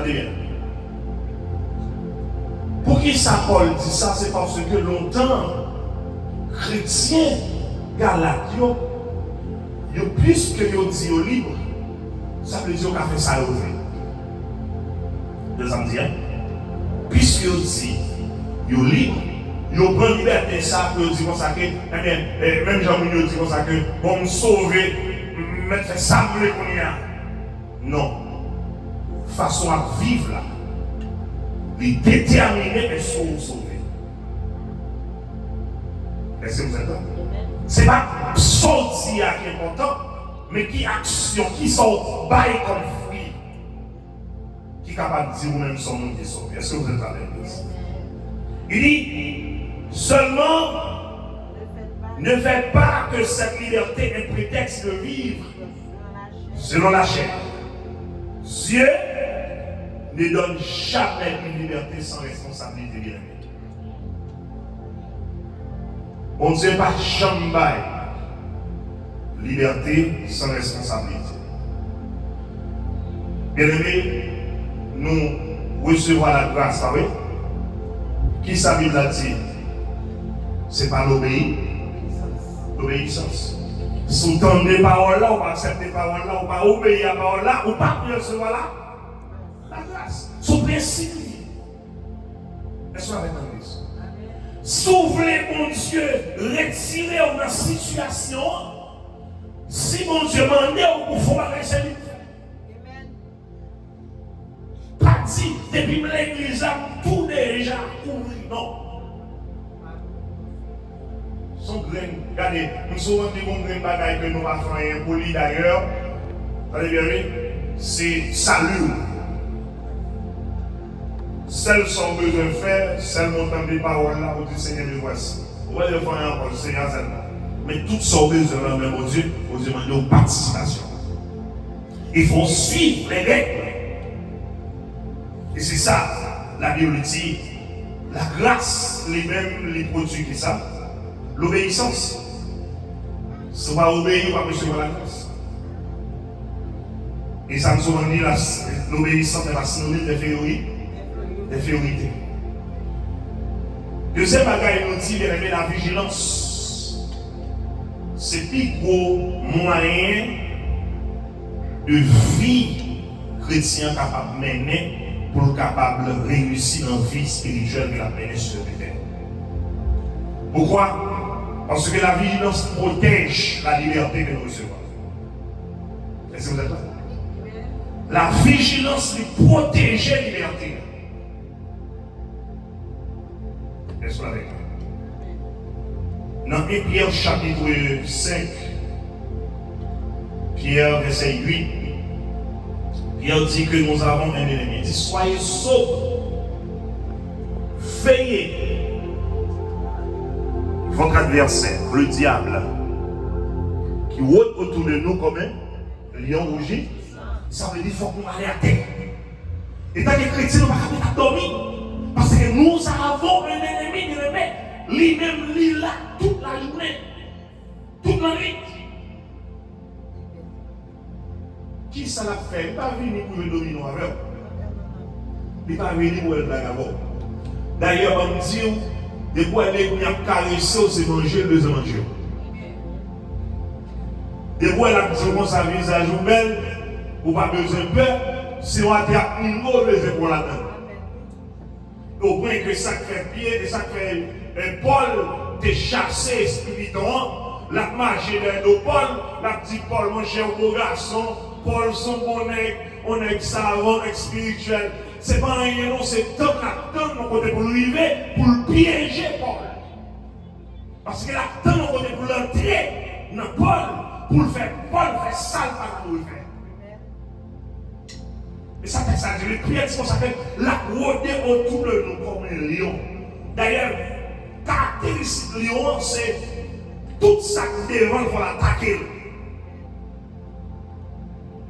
Attendez bien. Pour qui ça Paul dit ça, c'est parce que longtemps, chrétiens, Galates, plus que yo dit yo libre, ça veut dire qu'on a fait ça au fait. Deux ans dire, puisque yo dit yo libre, yo prend liberté ça que dit comme ça que même Jean-Michel dit comme ça que bon me sauver, mettre ça me qu'on y a. Non. Façon à vivre là. Il déterminer et sauver. Est-ce que vous êtes là? Ce n'est pas sortir qui est important, mais qui action, qui sort bail comme fruit, qui est capable de dire vous-même son nom qui est sauvé. Est-ce que vous êtes là, l'église? Il dit seulement ne faites pas que cette liberté ait prétexte de vivre selon la chair. Dieu ne donne jamais une liberté sans responsabilité, bien aimé. Bon Dieu pas jamais liberté sans responsabilité. Bien aimé, nous recevons la grâce, vous savez? Qui sa Bible a dit? C'est pas l'obéissance. Si vous tendez paroles là, ou pas accepter paroles là, ou pas obéir à paroles là, ou pas recevoir là, la grâce. Son principe. Est-ce que vous avez entendu ça? Si vous voulez, mon Dieu, retirer une situation, si mon Dieu m'a dit, vous faut la recevoir. Pas dit, depuis l'église, tout déjà couvert. Non. Son grain, regardez, nous sommes dit qu'on grain bagaille que nous va faire un poli d'ailleurs. Allez bien, c'est salut. Celles sont besoin de faire, celles montent des paroles là, au Dieu Seigneur, me voici. Vous voyez le faire encore, le Seigneur seulement. Mais toutes sont besoin de même au Dieu, vous demandez aux participation. Il faut suivre les règles. Et c'est ça, la Bible dit, la grâce, les mêmes, les produits qui ça. L'obéissance. Si on va obéir, on va recevoir la grâce. Et ça nous dit l'obéissance est la synonyme d'infériorité. Deuxième bagaille, nous dit bien aimé, la vigilance. C'est le plus gros moyen de vie chrétien capable de mener pour capable de réussir dans la vie spirituelle que la mener sur le terre. Pourquoi? Parce que la vigilance protège la liberté que nous recevons. Est-ce que vous êtes là? La vigilance protège la liberté. Est-ce que vous êtes là? Dans 1 Pierre chapitre 5, Pierre verset 8, Pierre dit que nous avons un ennemi. Il dit soyez sobres, veillez. Votre adversaire, le diable, qui rôde autour de nous comme un lion rougi, ça veut dire qu'il faut qu'on aille à terre. Et tant que chrétiens, nous ne pouvons pas dormir. Parce que nous avons un ennemi, lui-même, lui là, toute la journée, toute la nuit. Qui ça l'a fait? Il n'est pas venu pour le dominer avec. Il n'est pas venu pour le blague avec. D'ailleurs, on me dit, de quoi les gens caressent, c'est manger, le deuxième manger. De quoi la maison ça visage ou belle, ou pas besoin de peur, si on a une mauvaise pour la tête. Au point que ça fait pied, et ça fait Paul te chasser spirituellement, la marche de Paul, la dit Paul, mon cher beau garçon, Paul son bon nègre, on est savant, spirituel. C'est pas rien, non, c'est tant la mon côté pour arriver, pour le piéger Paul. Parce que la tant mon côté pour l'entrer dans Paul, pour le faire, Paul fait sale par pour le faire. Et ça fait ça, les prières sont ça fait la rôder autour de nous comme un lion. D'ailleurs, caractéristique lion, c'est tout ça devant pour l'attaquer.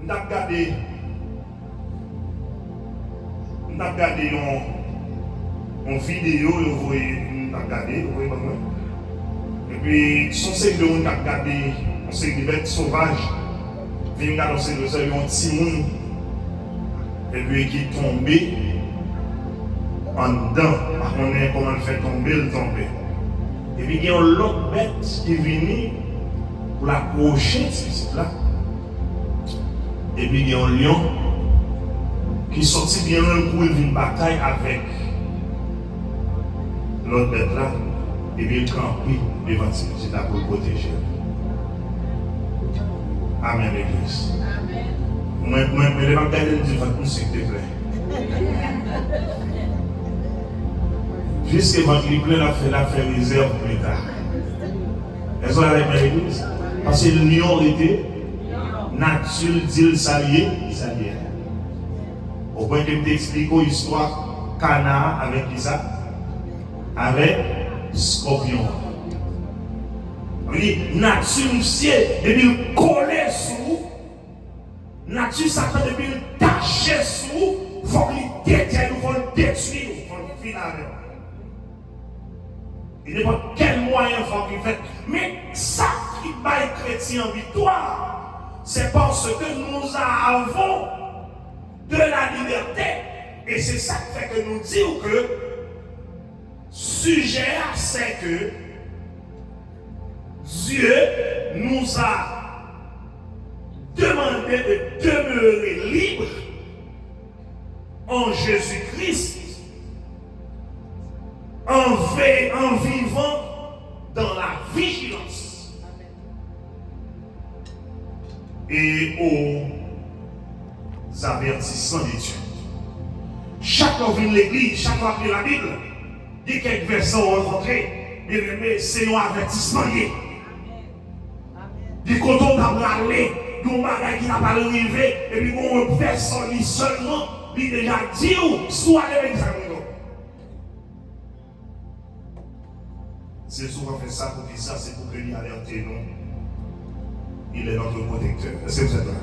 Nous avons regardé une vidéo, vous voyez, nous avons regardé, vous voyez pas moi. Et puis, son série de monde qui a regardé, on série de bêtes sauvages, viennent regarder un petit monde. et puis qui tombait en dedans. On est comment le fait tomber, le tomber. Et puis il y a l'autre bête qui est venue pour l'approcher de ce là. Et puis il y a un lion qui sortit bien un coup, il vient une bataille avec l'autre bête là. Et puis il campait devant c'est là pour le protéger. Amen, l'église. Moi, je vais regarder le divan, s'il te plaît. Jusqu'à votre livre, la fait réserve plus tard. Est-ce que vous avez avec l'église? Parce que le lion était nature d'île salier. Au point que je t'explique l'histoire Cana avec qui ça? Avec scorpion. Oui, nature ciel, depuis le coller sous, nature Satan depuis le tacher sous, il faut qu'il détruise, il faut le détruire, il faut le finir avec. Il n'y a pas quel moyen il faut qu'il fasse. Mais ça qui bat les chrétiens en victoire, c'est parce que nous avons de la liberté. Et c'est ça qui fait que nous disons que sujet, c'est que Dieu nous a demandé de demeurer libres en Jésus-Christ, en vivant dans la vigilance. Et aux avertissements des dieux. Chaque fois que vient l'église, chaque fois que la Bible, dit quelques versets rencontrés, bien aimé, c'est un avertissement lié. Du côté on va aller, du bagage qui n'a pas arrivé, et puis on personne seulement, il déjà dit où, soit avec ça. C'est souvent fait ça pour dire ça, c'est pour que lui alerte nous. Il est notre protecteur. Est-ce que vous êtes là?